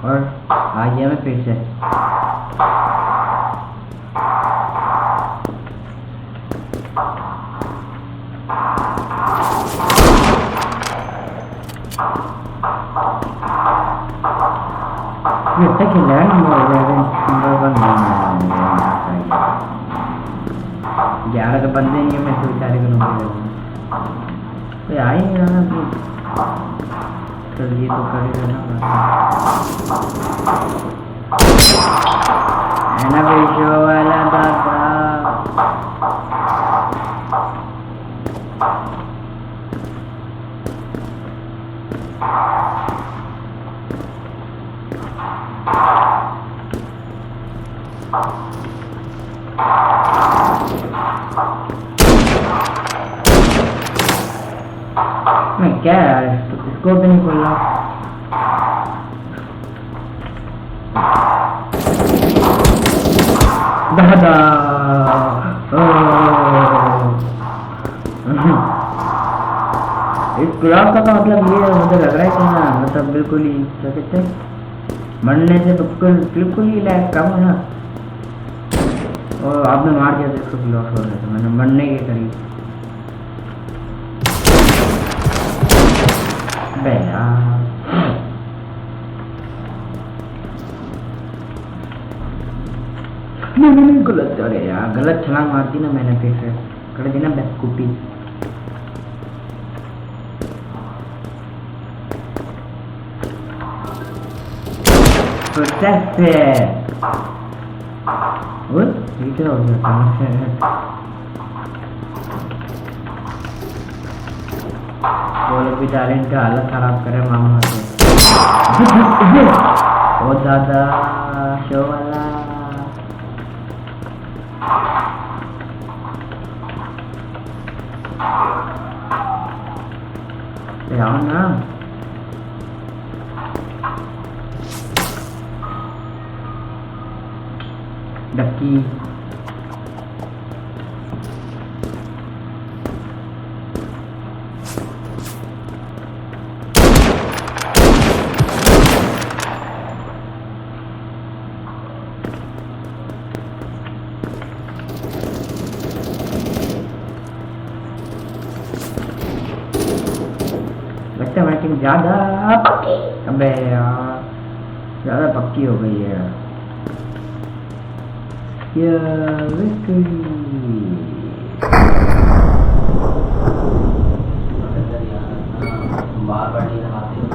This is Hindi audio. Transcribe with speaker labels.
Speaker 1: और आ गया मैं फिर से। ये तक लैंड नंबर 11 के बंदे नहीं है, मैं तो बेचारे को नंबर तो आ ही नहीं रहा कि चलिए तो करेगा ना बेशो वाला दादा। मैं क्या यार इसको भी नहीं खोल रहा। दादा इस क्लास का मतलब ये मुझे लग रहा है कि ना मतलब बिल्कुल ही क्या कहते हैं मरने से बिल्कुल ही लैग कम है ना। और आपने मार दिया तो इसको भी लॉस हो रहा था, मैंने मरने के करीब। नहीं गलत, अरे यार गलत छलांग मारती ना मैंने, फिर से कर दी ना बेवकूफी। ये क्या हो गया? वो लोग भी जा रहे हैं, इनका हालत खराब करे मामा से। बहुत ज्यादा शो वाला आओ ना। डक्की लगता है मैचिंग ज्यादा पक्की। अबे यार ज्यादा पक्की हो गई है यार। बार बार नहीं नहाते